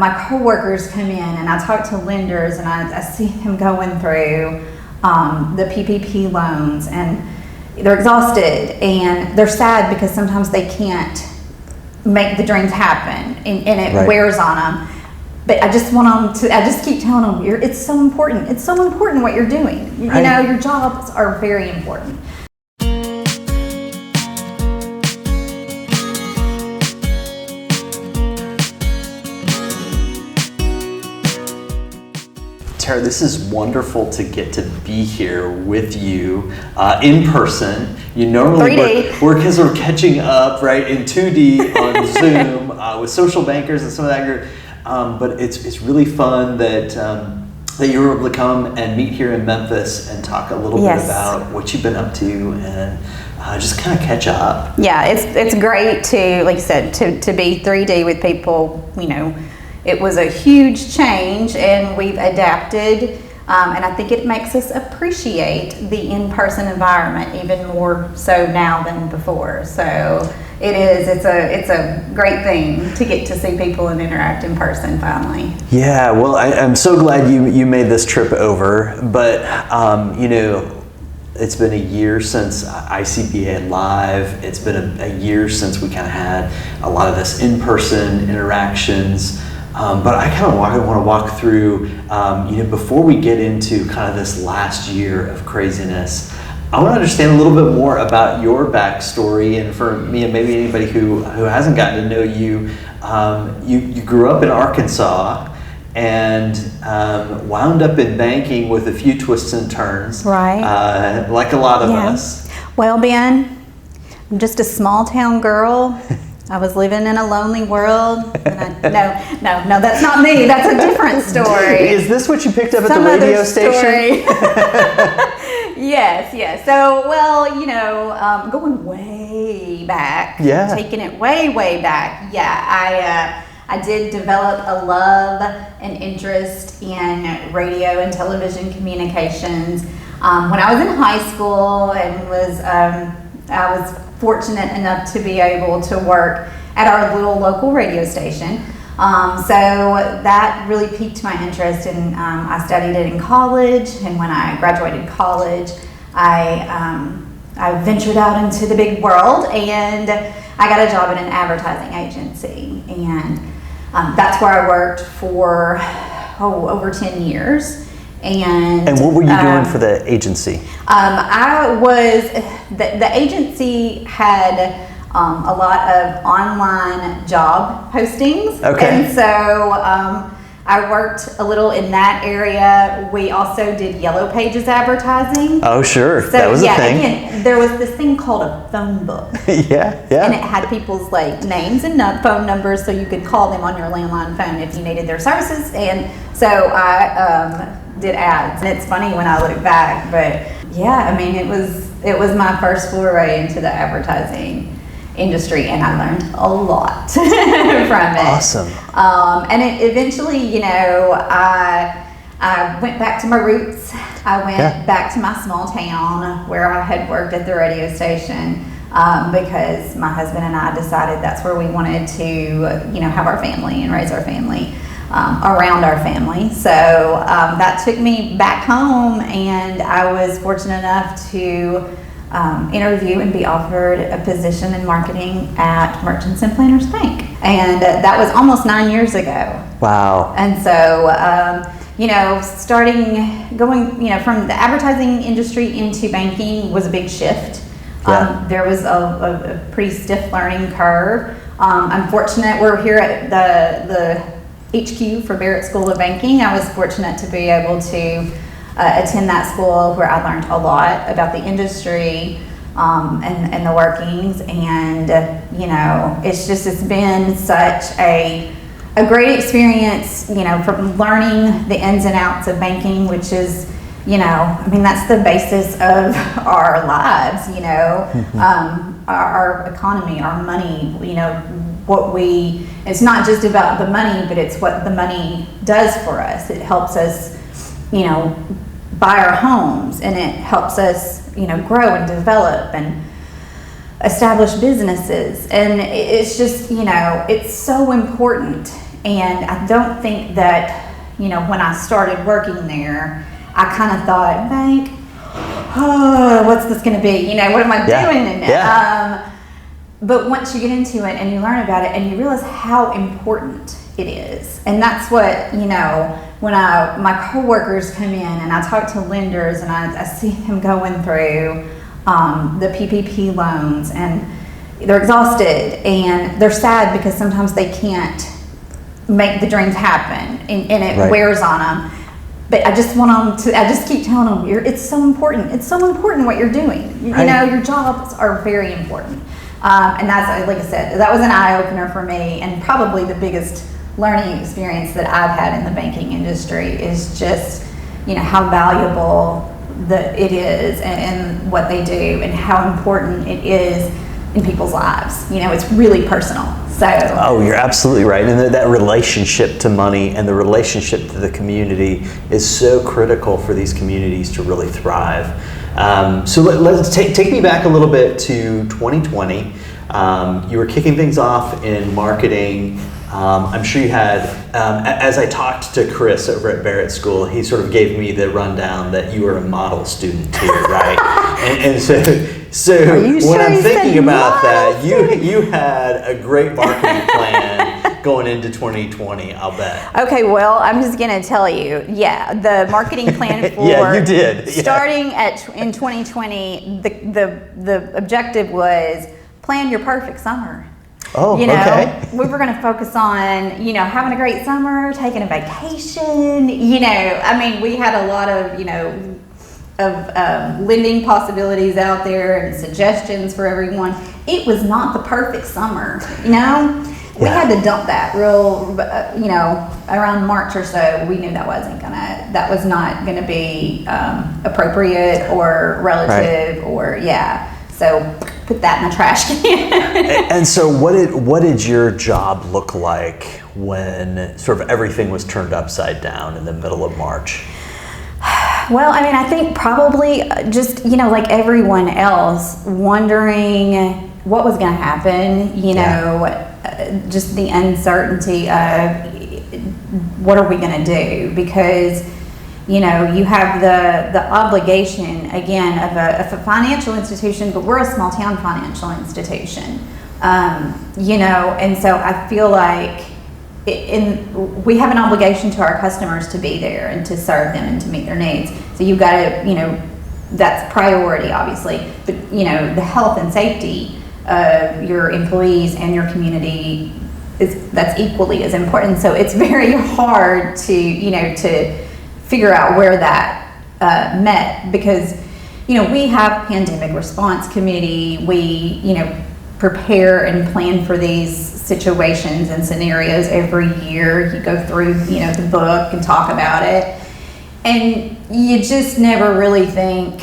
my coworkers come in and I talk to lenders and I see them going through the PPP loans, and they're exhausted and they're sad because sometimes they can't make the dreams happen, and it Right. wears on them. But I just want them to, I just keep telling them, it's so important. It's so important what you're doing. You Right. know, your jobs are very important. Tara, this is wonderful to get to be here with you in person. You normally 3D. we're because we're catching up, right, in 2D on Zoom with social bankers and some of that group. But it's really fun that you were able to come and meet here in Memphis and talk a little Yes. bit about what you've been up to and just kind of catch up. Yeah, it's great to, like you said, to be 3D with people. You know, it was a huge change and we've adapted, and I think it makes us appreciate the in-person environment even more so now than before. So it's a great thing to get to see people and interact in person finally. Yeah, well, I'm so glad you made this trip over, but you know, it's been a year since ICBA Live. It's been a year since we kind of had a lot of this in-person interactions. But I kind of want to walk through, you know, before we get into kind of this last year of craziness, I want to understand a little bit more about your backstory. And for me and maybe anybody who hasn't gotten to know you, you grew up in Arkansas and wound up in banking with a few twists and turns. Right. Like a lot of us. Well, Ben, I'm just a small town girl. I was living in a lonely world. And no, that's not me. That's a different story. Is this what you picked up at Some the radio other station? Yes. So, well, you know, going way back. Yeah. Taking it way back. Yeah, I did develop a love and interest in radio and television communications when I was in high school, and I was fortunate enough to be able to work at our little local radio station. So that really piqued my interest, and I studied it in college. And when I graduated college, I ventured out into the big world, and I got a job at an advertising agency, and that's where I worked for over 10 years. And what were you doing for the agency? I was, the agency had a lot of online job postings. Okay. And so I worked a little in that area. We also did Yellow Pages advertising. Oh, sure. So, that was yeah, a thing. Again, there was this thing called a phone book. Yeah. And it had people's like names and phone numbers, so you could call them on your landline phone if you needed their services. And so I did ads, and it's funny when I look back, but yeah, I mean, it was my first foray into the advertising industry, and I learned a lot from it. Awesome. And it eventually, you know, I went back to my roots. I went back to my small town where I had worked at the radio station, because my husband and I decided that's where we wanted to, you know, have our family and raise our family. Around our family. So that took me back home, and I was fortunate enough to interview and be offered a position in marketing at Merchants and Planners Bank. And that was almost 9 years ago. Wow. And so, you know, going, you know, from the advertising industry into banking was a big shift. Yeah. There was a pretty stiff learning curve. I'm fortunate we're here at the HQ for Barrett School of Banking. I was fortunate to be able to attend that school where I learned a lot about the industry and the workings. And you know, it's been such a great experience, you know, from learning the ins and outs of banking, which is, you know, I mean, that's the basis of our lives, you know, our economy, our money, you know, it's not just about the money, but it's what the money does for us. It helps us, you know, buy our homes, and it helps us, you know, grow and develop and establish businesses. And it's just, you know, it's so important. And I don't think that, when I started working there, I kind of thought, bank, oh, what's this going to be? What am I doing in it? Yeah. But once you get into it and you learn about it and you realize how important it is, and that's what, when my coworkers come in and I talk to lenders and I see them going through the PPP loans, and they're exhausted and they're sad because sometimes they can't make the dreams happen, and it Right. wears on them. But I just I just keep telling them, it's so important. It's so important what you're doing. Right. Your jobs are very important. And that's, like I said, that was an eye-opener for me, and probably the biggest learning experience that I've had in the banking industry is just, how valuable it is and what they do and how important it is in people's lives. It's really personal. So. Oh, you're absolutely right. And that relationship to money and the relationship to the community is so critical for these communities to really thrive. So let's take me back a little bit to 2020. You were kicking things off in marketing. I'm sure you had, as I talked to Chris over at Barrett School, he sort of gave me the rundown that you were a model student too, right? and so when I'm thinking about that, you had a great marketing plan going into 2020, I'll bet. Okay, well, I'm just going to tell you, the marketing plan for yeah, you did. Starting in 2020, the objective was plan your perfect summer. Oh, okay. We were going to focus on, having a great summer, taking a vacation. We had a lot of lending possibilities out there and suggestions for everyone. It was not the perfect summer, We had to dump that around March or so. We knew that was not gonna be appropriate or relative, right. So put that in the trash can. And so what did your job look like when sort of everything was turned upside down in the middle of March? Well, I think probably just, like everyone else, wondering what was going to happen, just the uncertainty of what are we going to do? Because, you have the obligation, again, of a financial institution, but we're a small town financial institution, and so I feel like we have an obligation to our customers to be there and to serve them and to meet their needs. So you've got to, that's priority, obviously, but the health and safety of your employees and your community that's equally as important. So it's very hard to figure out where that met, because we have pandemic response committee. We prepare and plan for these situations and scenarios every year. You go through the book and talk about it, and you just never really think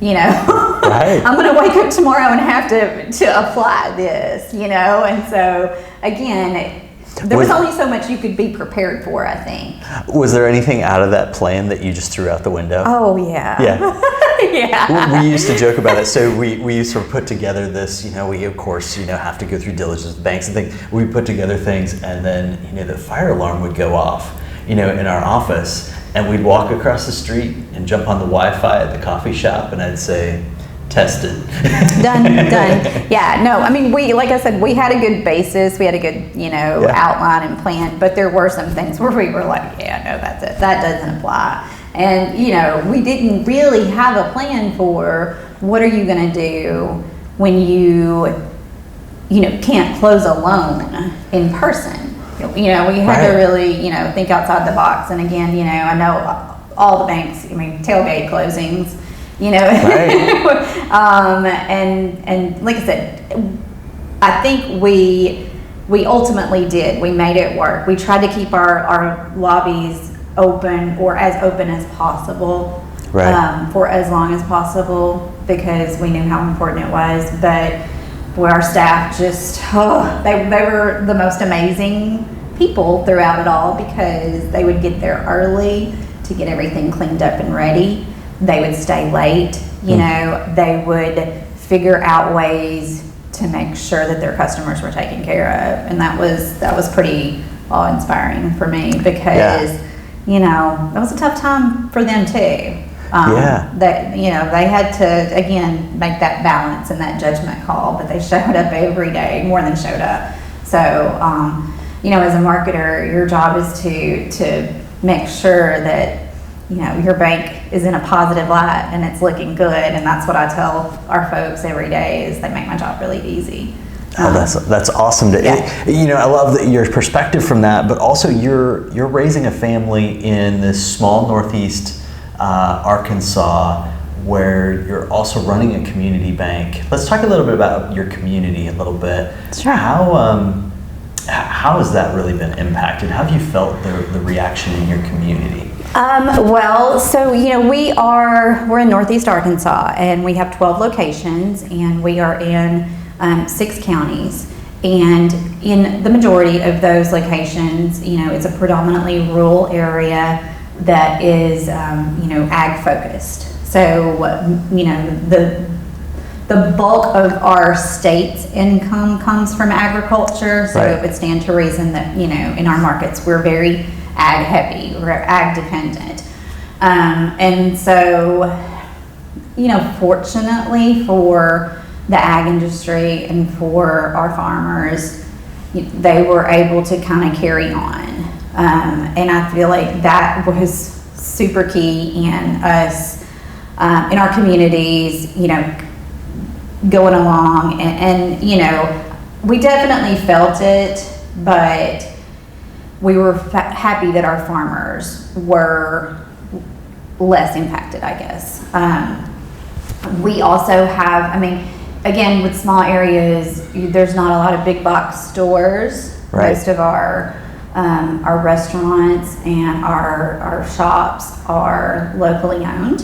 right. I'm going to wake up tomorrow and have to apply this, and so again, there was only so much you could be prepared for, I think. Was there anything out of that plan that you just threw out the window? Oh, yeah. Yeah. Yeah. We used to joke about it. So we used to put together this, we of course, have to go through diligence with banks and things. We put together things, and then, the fire alarm would go off, in our office, and we'd walk across the street and jump on the Wi-Fi at the coffee shop, and I'd say, tested. Done. Yeah, no, like I said, we had a good basis. We had a good, outline and plan, but there were some things where we were like, yeah, no, that's it. That doesn't apply. And, we didn't really have a plan for what are you going to do when you can't close a loan in person. We had to really, think outside the box. And again, I know all the banks, tailgate closings, Right. And like I said, I think we ultimately did. We made it work. We tried to keep our lobbies open, or as open as possible, right. For as long as possible, because we knew how important it was. But where our staff just, they were the most amazing people throughout it all, because they would get there early to get everything cleaned up and ready. They would stay late, they would figure out ways to make sure that their customers were taken care of. And that was pretty awe-inspiring for me because, you know, it was a tough time for them too. That, you know, they had to, again, make that balance and that judgment call, but they showed up every day, more than showed up. So, you know, as a marketer, your job is to make sure that, you know, your bank is in a positive light and it's looking good. And that's what I tell our folks every day is they make my job really easy. That's awesome. You know, I love your perspective from that, but also you're raising a family in this small Northeast Arkansas, where you're also running a community bank. Let's talk a little bit about your community a little bit. Sure. How has that really been impacted? How have you felt the reaction in your community? Well, so, you know, we're in Northeast Arkansas and we have 12 locations and we are in 6 counties. And in the majority of those locations, you know, it's a predominantly rural area that is, you know, ag focused. So, you know, the bulk of our state's income comes from agriculture. So it would stand to reason that, you know, in our markets, we're very ag heavy, we're ag dependent. And so, you know, fortunately for the ag industry and for our farmers, they were able to kind of carry on. And I feel like that was super key in us, in our communities, you know, going along. And you know, we definitely felt it, but we were happy that our farmers were less impacted, I guess. We also have, I mean, again, with small areas, there's not a lot of big box stores. Most of our restaurants and our shops are locally owned.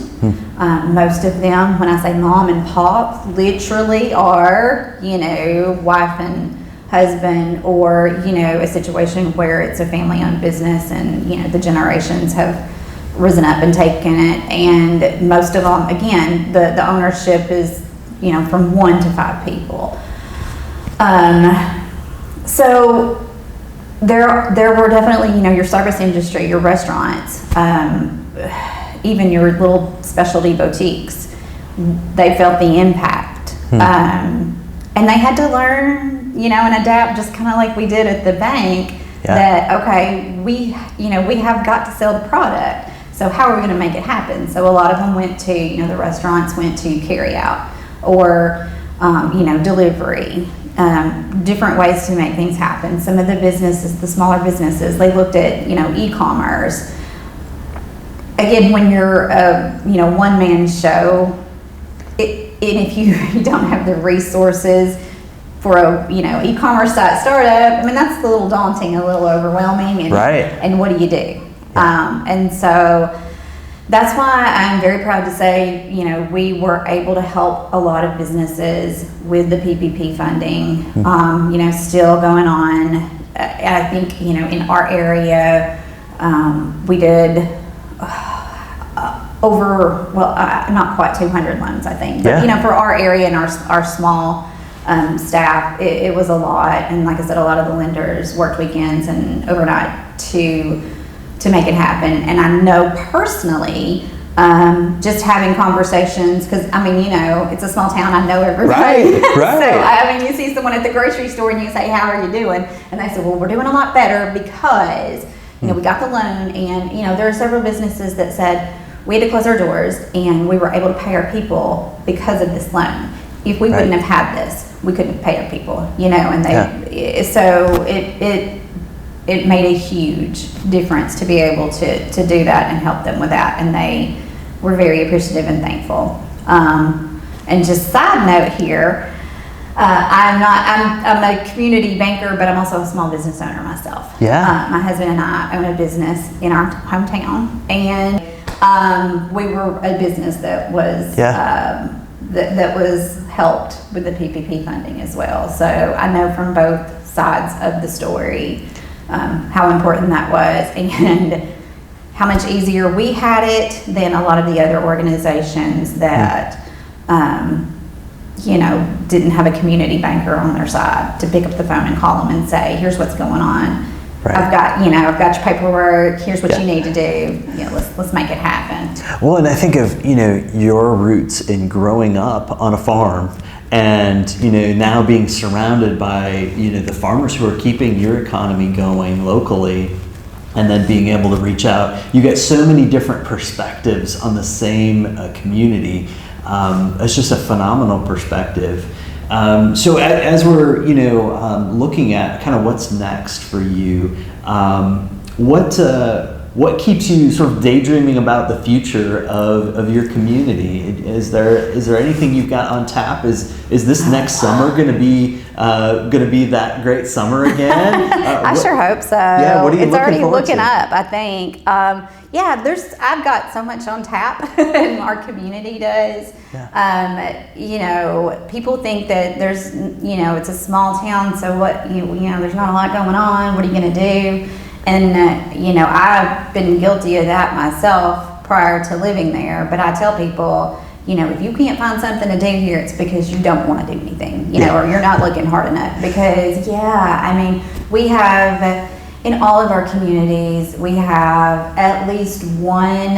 Most of them, when I say mom and pop, literally are, you know, wife and husband, or, you know, a situation where it's a family-owned business and, you know, the generations have risen up and taken it. And most of them, again, the ownership is, you know, from 1 to 5 people. So there were definitely, you know, your service industry, your restaurants, even your little specialty boutiques, they felt the impact. And they had to learn, you know, and adapt, just kind of like we did at the bank, that, okay, we have got to sell the product. So how are we going to make it happen? So a lot of them went to, you know, the restaurants went to carry out or, you know, delivery. Different ways to make things happen. Some of the businesses, the smaller businesses, they looked at, you know, e-commerce. Again, when you're a, you know, one-man show, and if you don't have the resources for a, you know, e-commerce site startup, I mean, that's a little daunting, a little overwhelming. And, and what do you do? And so that's why I'm very proud to say, you know, we were able to help a lot of businesses with the PPP funding, you know, still going on. I think, you know, in our area, we did over, well, not quite 200 loans, I think. But, you know, for our area and our small staff, it was a lot. And like I said, a lot of the lenders worked weekends and overnight to make it happen. And I know personally, just having conversations, because I mean, you know, it's a small town, I know everybody. So I mean, you see someone at the grocery store and you say, how are you doing? And they say, well, we're doing a lot better because, you know, we got the loan. And, you know, there are several businesses that said we had to close our doors and we were able to pay our people because of this loan. If we wouldn't have had this, we couldn't pay our people, you know, and they, so it made a huge difference to be able to do that and help them with that. And they were very appreciative and thankful. And just side note here, I'm a community banker, but I'm also a small business owner myself. My husband and I own a business in our hometown, and we were a business that was that was helped with the PPP funding as well. So I know from both sides of the story how important that was and how much easier we had it than a lot of the other organizations that you know, didn't have a community banker on their side to pick up the phone and call them and say, here's what's going on. Right. I've got your paperwork. Here's what Yeah. you need to do. Let's make it happen. Well, and I think of, your roots in growing up on a farm and, now being surrounded by, the farmers who are keeping your economy going locally, and then being able to reach out. You get so many different perspectives on the same community. It's just a phenomenal perspective. So as we're, looking at kind of what's next for you, what keeps you sort of daydreaming about the future of your community? Is there anything you've got on tap? Is this next summer going to be that great summer again? I sure hope so. Yeah, what are you it's looking already forward looking to? up, I think. I've got so much on tap, and our community does. Yeah. People think that there's, it's a small town, so what, there's not a lot going on. What are you going to do? And, I've been guilty of that myself prior to living there. But I tell people, if you can't find something to do here, it's because you don't want to do anything, or you're not looking hard enough. Because, we have, in all of our communities, we have at least one,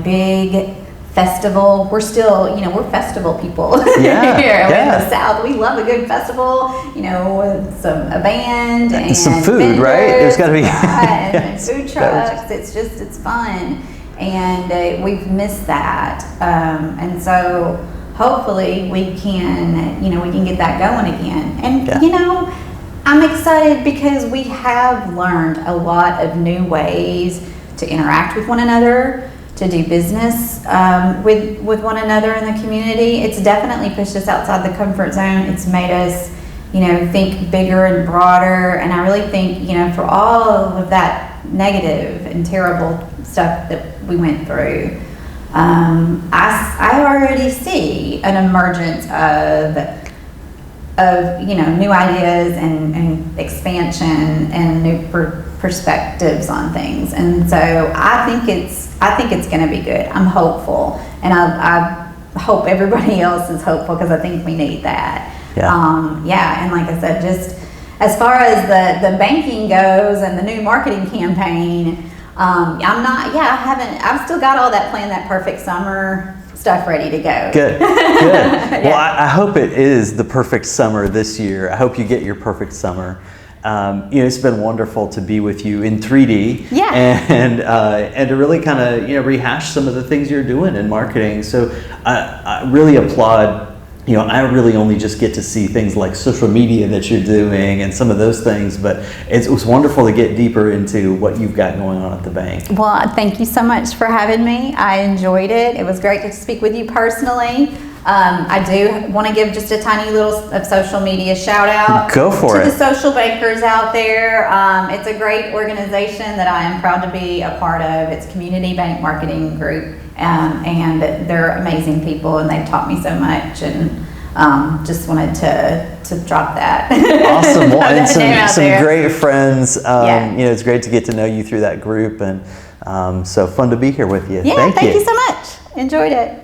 big festival. We're still, we're festival people Yeah, here yeah. in the South. We love a good festival, with a band and some food, vendors, right? There's got to be right, Yes. and food trucks. It's fun, and we've missed that. And so hopefully we can, we can get that going again. And Yeah. I'm excited because we have learned a lot of new ways to interact with one another, to do business with one another in the community. It's definitely pushed us outside the comfort zone. It's made us, think bigger and broader. And I really think, for all of that negative and terrible stuff that we went through, I already see an emergence of new ideas and expansion and new perspectives on things. And so I think it's going to be good. I'm hopeful, and I hope everybody else is hopeful, because I think we need that. Yeah. And like I said, just as far as the banking goes and the new marketing campaign, I've still got all that planned, that perfect summer stuff ready to go. Good. Well, I hope it is the perfect summer this year. I hope you get your perfect summer. It's been wonderful to be with you in 3D. Yeah. And to really kind of rehash some of the things you're doing in marketing. So I really applaud. I really only just get to see things like social media that you're doing and some of those things, but it was wonderful to get deeper into what you've got going on at the bank. Well, thank you so much for having me. I enjoyed it. It was great to speak with you personally. I do want to give just a tiny little of social media shout out. Go for it. To the social bankers out there. It's a great organization that I am proud to be a part of. It's Community Bank Marketing Group, and they're amazing people, and they've taught me so much, and just wanted to drop that. Awesome. Well, and some great friends. Yeah. It's great to get to know you through that group, and so fun to be here with you. Yeah, Thank you so much. Enjoyed it.